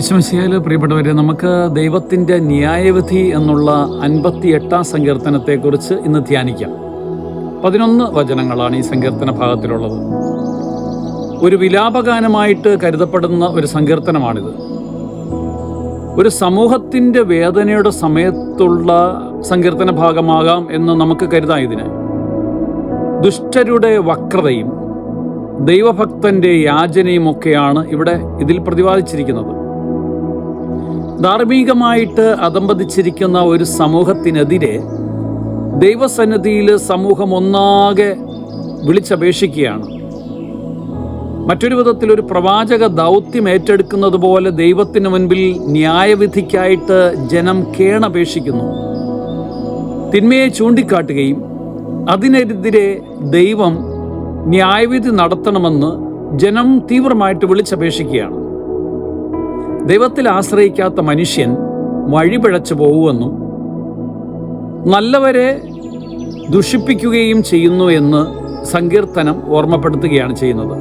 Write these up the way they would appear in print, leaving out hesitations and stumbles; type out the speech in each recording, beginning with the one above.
ഈശോമിശിഹായിൽ പ്രിയപ്പെട്ടവരെ, നമുക്ക് ദൈവത്തിൻ്റെ ന്യായവിധി എന്നുള്ള 58-ാം സങ്കീർത്തനത്തെക്കുറിച്ച് ഇന്ന് ധ്യാനിക്കാം. 11 വചനങ്ങളാണ് ഈ സങ്കീർത്തന ഭാഗത്തിലുള്ളത്. ഒരു വിലാപഗാനമായിട്ട് കരുതപ്പെടുന്ന ഒരു സങ്കീർത്തനമാണിത്. ഒരു സമൂഹത്തിൻ്റെ വേദനയുടെ സമയത്തുള്ള സങ്കീർത്തന ഭാഗമാകാം എന്ന് നമുക്ക് കരുതാം. ഇതിന് ദുഷ്ടരുടെ വക്രതയും ദൈവഭക്തൻ്റെ യാചനയും ഒക്കെയാണ് ഇതിൽ പ്രതിപാദിച്ചിരിക്കുന്നത്. ധാർമ്മികമായിട്ട് അധംപതിച്ചിരിക്കുന്ന ഒരു സമൂഹത്തിനെതിരെ ദൈവസന്നിധിയിൽ സമൂഹം ഒന്നാകെ വിളിച്ചപേക്ഷിക്കുകയാണ്. മറ്റൊരു വിധത്തിൽ ഒരു പ്രവാചക ദൗത്യം ഏറ്റെടുക്കുന്നത് പോലെ ദൈവത്തിന് മുൻപിൽ ന്യായവിധിക്കായിട്ട് ജനം കേണപേക്ഷിക്കുന്നു. തിന്മയെ ചൂണ്ടിക്കാട്ടുകയും അതിനെതിരെ ദൈവം ന്യായവിധി നടത്തണമെന്ന് ജനം തീവ്രമായിട്ട് വിളിച്ചപേക്ഷിക്കുകയാണ്. ദൈവത്തിൽ ആശ്രയിക്കാത്ത മനുഷ്യൻ വഴിപിഴച്ചു പോകുമെന്നും നല്ലവരെ ദുഷിപ്പിക്കുകയും ചെയ്യുന്നു എന്ന് സങ്കീർത്തനം ഓർമ്മപ്പെടുത്തുകയാണ് ചെയ്യുന്നത്.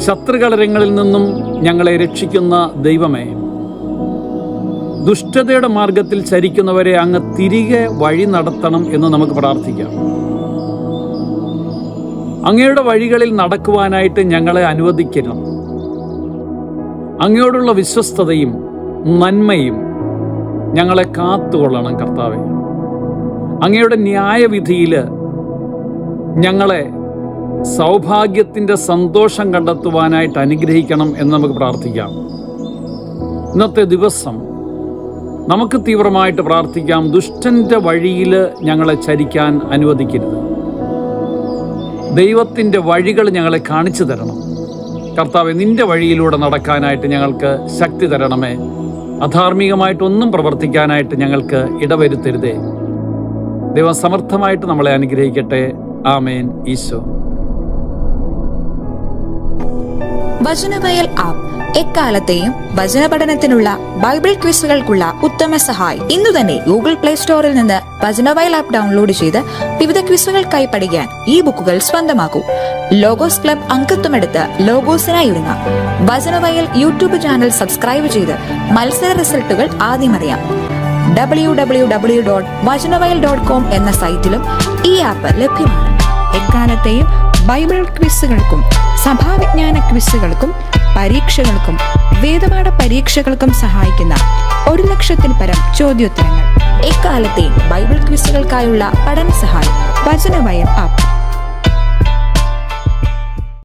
ശത്രുകളരങ്ങളിൽ നിന്നും ഞങ്ങളെ രക്ഷിക്കുന്ന ദൈവമേ, ദുഷ്ടതയുടെ മാർഗത്തിൽ ചരിക്കുന്നവരെ അങ്ങ് തിരികെ വഴി നടത്തണം എന്ന് നമുക്ക് പ്രാർത്ഥിക്കാം. അങ്ങയുടെ വഴികളിൽ നടക്കുവാനായിട്ട് ഞങ്ങളെ അനുവദിക്കണം. അങ്ങയോടുള്ള വിശ്വസ്തതയും നന്മയും ഞങ്ങളെ കാത്തുകൊള്ളണം കർത്താവേ. അങ്ങയുടെ ന്യായവിധിയിൽ ഞങ്ങളെ സൗഭാഗ്യത്തിൻ്റെ സന്തോഷം കണ്ടെത്തുവാനായിട്ട് അനുഗ്രഹിക്കണം എന്ന് നമുക്ക് പ്രാർത്ഥിക്കാം. ഇന്നത്തെ ദിവസം നമുക്ക് തീവ്രമായിട്ട് പ്രാർത്ഥിക്കാം. ദുഷ്ടൻ്റെ വഴിയിൽ ഞങ്ങളെ ചരിക്കാൻ അനുവദിക്കരുത്. ദൈവത്തിൻ്റെ വഴികൾ ഞങ്ങളെ കാണിച്ചു തരണം കർത്താവെ. നിന്റെ വഴിയിലൂടെ നടക്കാനായിട്ട് ഞങ്ങൾക്ക് ശക്തി തരണമേ. അധാർമികമായിട്ടൊന്നും പ്രവർത്തിക്കാനായിട്ട് ഞങ്ങൾക്ക് ഇടവരുത്തരുതേ. ദൈവം സമർത്ഥമായിട്ട് നമ്മളെ അനുഗ്രഹിക്കട്ടെ. ആമേൻ. ഈശോ. വചനവയൽ ആപ്പ് എക്കാലത്തെയും വചന പഠനത്തിനുള്ള ബൈബിൾ ക്വിസുകൾക്കുള്ള ഉത്തമ സഹായി. ഇന്നു തന്നെ ഗൂഗിൾ പ്ലേ സ്റ്റോറിൽ നിന്ന് വചനവയൽ ആപ്പ് ഡൗൺലോഡ് ചെയ്ത് വിവിധ ക്വിസുകൾക്കായി പഠിക്കാൻ ഈ ബുക്കുകൾ സ്വന്തമാക്കൂ. ലോഗോസ് ക്ലബ് അംഗത്വമെടുത്ത് ലോഗോസിനായി ഒരുങ്ങാം. വചനവയൽ യൂട്യൂബ് ചാനൽ സബ്സ്ക്രൈബ് ചെയ്ത് മത്സര റിസൾട്ടുകൾ ആദ്യം അറിയാം. www.vajanavayal.com എന്ന സൈറ്റിലും ഈ ആപ്പ് ലഭ്യമാണ്. എക്കാലത്തെയും ബൈബിൾ ക്വിസുകൾക്കും സഭാവിജ്ഞാന ക്വിസുകൾക്കും പരീക്ഷകൾക്കും വേദപാഠ പരീക്ഷകൾക്കും സഹായിക്കുന്ന 1,00,000-ൽ പരം ചോദ്യോത്തരങ്ങൾ. എക്കാലത്തെയും ബൈബിൾ ക്വിസുകൾക്കായുള്ള പഠന സഹായം വചനവയൽ ആപ്പ്.